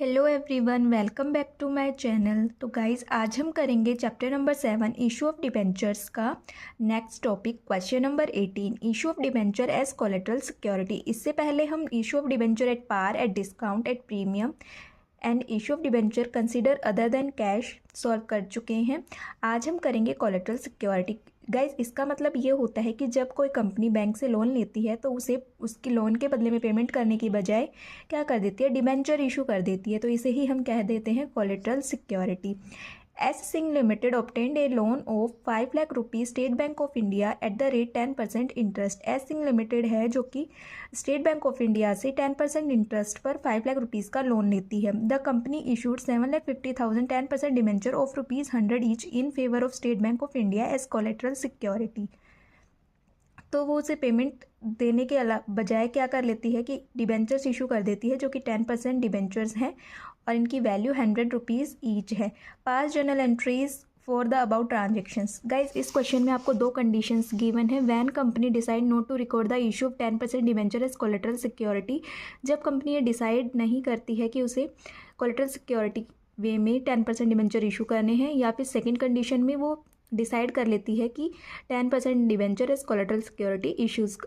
Hello everyone, welcome back to my channel. तो guys आज हम करेंगे chapter number 7 issue of debentures का next topic question number 18 issue of debenture as collateral security. इससे पहले हम issue of debenture at par, at discount, at premium and issue of debenture consider other than cash solve कर चुके हैं। आज हम करेंगे कोलेटरल सिक्योरिटी। गाइज इसका मतलब ये होता है कि जब कोई कंपनी बैंक से लोन लेती है तो उसे उसकी लोन के बदले में पेमेंट करने की बजाय क्या कर देती है, डिबेंचर इशू कर देती है। तो इसे ही हम कह देते हैं collateral security. S Singh limited obtained A loan of 5 lakh rupees state Bank of India at the rate 10% interest. S Singh limited है जो कि स्टेट बैंक ऑफ इंडिया से 10% इंटरेस्ट पर 5 लाख रुपीज़ का लोन लेती है। The company issued 7,50,000 10% debenture of ₹100 each in favour of State Bank of India as collateral security. तो वो उसे पेमेंट देने के बजाय क्या कर लेती है कि डिबेंचर्स इशू कर देती है जो कि 10% डिबेंचर्स हैं और इनकी वैल्यू ₹100 ईच है। Pass journal entries for the about transactions. Guys इस क्वेश्चन में आपको दो कंडीशंस गिवन है। When company decide not to record the issue of 10% debenture as collateral security. जब कंपनी ये डिसाइड नहीं करती है कि उसे कोलेटरल सिक्योरिटी वे में 10% डिबेंचर इशू करने हैं, या फिर सेकेंड कंडीशन में वो डिसाइड कर लेती है कि 10% debenture as collateral security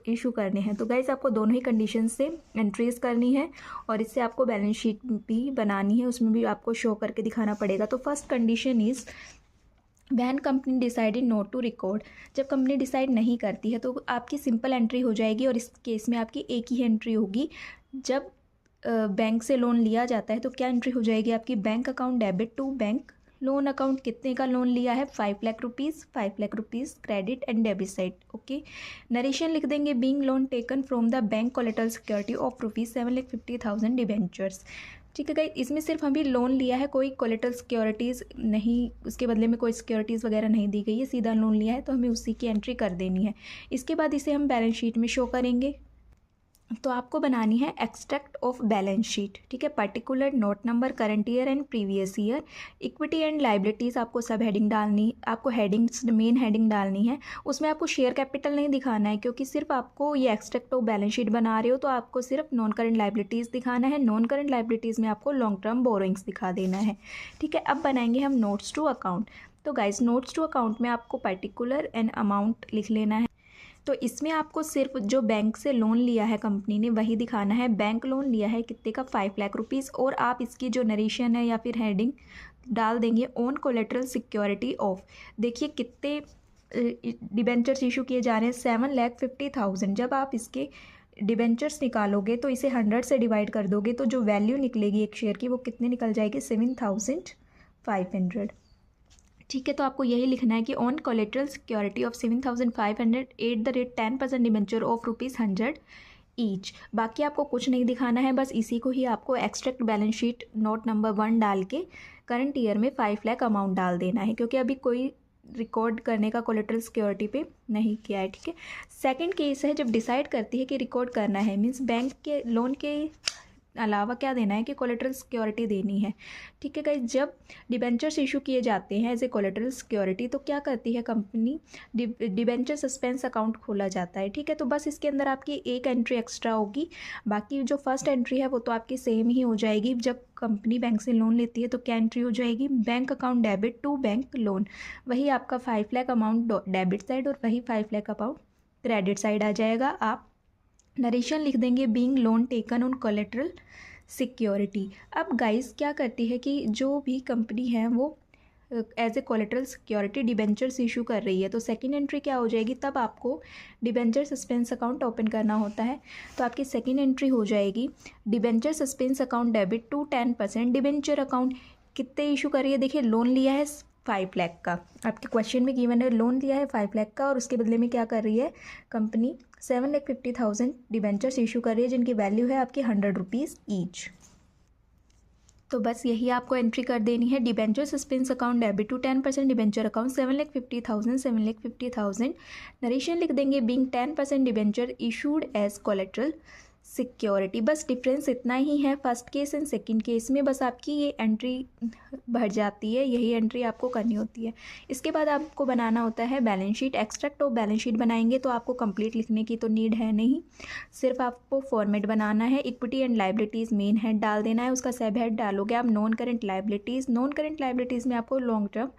issue करने हैं। तो गाइज आपको दोनों ही कंडीशन से एंट्रीज करनी है और इससे आपको बैलेंस शीट भी बनानी है, उसमें भी आपको शो करके दिखाना पड़ेगा। तो first condition is when company decided not to record. जब कंपनी डिसाइड नहीं करती है तो आपकी सिंपल एंट्री हो जाएगी और इस केस में आपकी एक ही एंट्री होगी। जब बैंक से लोन लिया जाता है तो क्या एंट्री हो जाएगी आपकी, bank account debit to bank loan account. कितने का लोन लिया है, 5 lakh rupees, 5 lakh rupees credit and debit side. Okay, narration लिख देंगे being loan taken from the bank collateral security of ₹7,50,000 debentures. ठीक है गाइस, इसमें सिर्फ अभी लोन लिया है, कोई कोलेटरल सिक्योरिटीज़ नहीं, उसके बदले में कोई सिक्योरिटीज़ वगैरह नहीं दी गई है, सीधा लोन लिया है तो हमें उसी की एंट्री कर देनी है। इसके बाद इसे हम बैलेंस शीट में शो करेंगे। तो आपको बनानी है एक्सट्रैक्ट ऑफ बैलेंस शीट। ठीक है, particular, note number, current year and previous year, equity and liabilities आपको सब हेडिंग डालनी, आपको हेडिंग्स मेन हेडिंग डालनी है। उसमें आपको शेयर कैपिटल नहीं दिखाना है क्योंकि सिर्फ आपको ये एक्सट्रैक्ट ऑफ बैलेंस शीट बना रहे हो, तो आपको सिर्फ नॉन करंट लाइबिलिटीज़ दिखाना है। नॉन करंट लाइबिलिटीज़ में आपको लॉन्ग टर्म बोरोइंग्स दिखा देना है। ठीक है, अब बनाएंगे हम नोट्स टू अकाउंट। तो गाइज नोट्स टू अकाउंट में आपको पर्टिकुलर एंड अमाउंट लिख लेना है। तो इसमें आपको सिर्फ जो बैंक से लोन लिया है कंपनी ने वही दिखाना है। बैंक लोन लिया है कितने का, 5 लाख रुपीज़, और आप इसकी जो नरेशन है या फिर हेडिंग डाल देंगे ऑन कोलेटरल सिक्योरिटी ऑफ। देखिए कितने डिबेंचर्स इशू किए जा रहे हैं, 7,50,000। जब आप इसके डिबेंचर्स निकालोगे तो इसे 100 से डिवाइड कर दोगे तो जो वैल्यू निकलेगी एक शेयर की वो कितने निकल जाएगी, 7,500। ठीक है, तो आपको यही लिखना है कि on collateral security of 7,500 at the rate 10% debenture of ₹100 each. बाकी आपको कुछ नहीं दिखाना है, बस इसी को ही आपको extract balance sheet note number 1 डाल के करंट ईयर में 5 लाख अमाउंट डाल देना है, क्योंकि अभी कोई रिकॉर्ड करने का कोलेटरल सिक्योरिटी पे नहीं किया है। ठीक है, सेकेंड केस है जब डिसाइड करती है कि रिकॉर्ड करना है, मीन्स बैंक के लोन के अलावा क्या देना है कि कोलेटरल सिक्योरिटी देनी है। ठीक है गाइस, जब डिबेंचर्स इशू किए जाते हैं एज ए कोलेटरल सिक्योरिटी तो क्या करती है कंपनी, डिबेंचर सस्पेंस अकाउंट खोला जाता है। ठीक है, तो बस इसके अंदर आपकी एक एंट्री एक्स्ट्रा होगी, बाकी जो फर्स्ट एंट्री है वो तो आपकी सेम ही हो जाएगी। जब कंपनी बैंक से लोन लेती है तो क्या एंट्री हो जाएगी, bank account debit to bank loan, वही आपका 5 लाख अमाउंट डेबिट साइड और वही 5 लाख अमाउंट क्रेडिट साइड आ जाएगा। आप नरेशन लिख देंगे being loan taken on collateral security. अब गाइस क्या करती है कि जो भी कंपनी है वो as a collateral security debentures issue कर रही है, तो सेकंड एंट्री क्या हो जाएगी, तब आपको डिबेंचर सस्पेंस अकाउंट ओपन करना होता है। तो आपकी सेकंड एंट्री हो जाएगी debenture suspense account debit to 10% debenture account. कितने इशू कर रही है, देखिए लोन लिया है 5 लाख का, आपके क्वेश्चन में गिवन है लोन लिया है 5 लाख का और उसके बदले में क्या कर रही है कंपनी, 7,50,000 डिबेंचर्स इशू कर रही है जिनकी वैल्यू है आपकी ₹100 ईच। तो बस यही आपको एंट्री कर देनी है, debenture suspense account debit to 10% debenture account 7,50,000 7,50,000। Narration लिख देंगे being 10% debenture issued as collateral security. बस डिफरेंस इतना ही है first case and second case में, बस आपकी ये एंट्री भर जाती है, यही एंट्री आपको करनी होती है। इसके बाद आपको बनाना होता है balance sheet. Extract of balance sheet बनाएंगे तो आपको कंप्लीट लिखने की तो नीड है नहीं, सिर्फ आपको फॉर्मेट बनाना है। Equity and liabilities main head डाल देना है, उसका सब हेड डालोगे आप non current liabilities. Non current liabilities में आपको लॉन्ग टर्म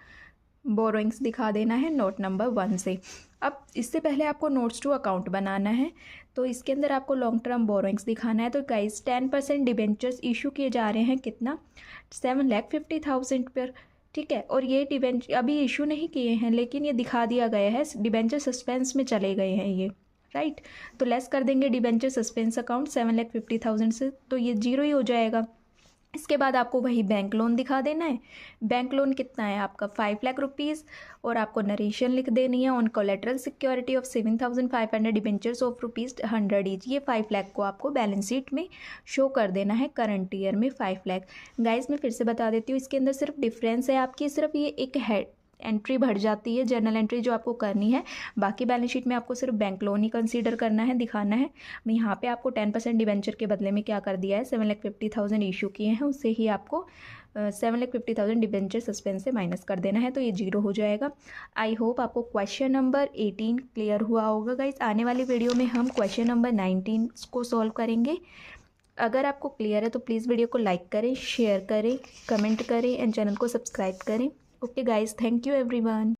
बोरोइंग्स दिखा देना है नोट नंबर 1 से। अब इससे पहले आपको नोट्स टू अकाउंट बनाना है, तो इसके अंदर आपको लॉन्ग टर्म बोरोइंग्स दिखाना है। तो गाइस 10% डिबेंचर्स इशू किए जा रहे हैं, कितना 7,50,000 पर, ठीक है। और ये डिबेंचर अभी इशू नहीं किए हैं, लेकिन ये दिखा दिया गया है, डिबेंचर सस्पेंस में चले गए हैं ये, राइट। तो लेस कर देंगे डिबेंचर सस्पेंस अकाउंट 7,50,000 से, तो ये जीरो ही हो जाएगा। इसके बाद आपको वही बैंक लोन दिखा देना है। बैंक लोन कितना है आपका 5 लाख रुपीज़, और आपको नरेशन लिख देनी है on collateral security of 7,500 debentures of ₹100 each. ये 5 लाख को आपको बैलेंस शीट में शो कर देना है करंट ईयर में 5 लाख। गाइस मैं फिर से बता देती हूँ, इसके अंदर सिर्फ डिफरेंस है आपकी, सिर्फ ये एक हेड एंट्री भर जाती है जर्नल एंट्री जो आपको करनी है। बाकी बैलेंस शीट में आपको सिर्फ बैंक लोन ही कंसीडर करना है, दिखाना है। मैं यहाँ पे आपको 10% डिवेंचर के बदले में क्या कर दिया है, 7,50,000 इशू किए हैं, उससे ही आपको 7,50,000 डिवेंचर सस्पेंस से माइनस कर देना है, तो ये जीरो हो जाएगा। आई होप आपको क्वेश्चन नंबर 18 क्लियर हुआ होगा गाइस। आने वाली वीडियो में हम क्वेश्चन नंबर 19 को सॉल्व करेंगे। अगर आपको क्लियर है तो प्लीज़ वीडियो को लाइक करें, शेयर करें, कमेंट करें एंड चैनल को सब्सक्राइब करें। Okay guys, thank you everyone.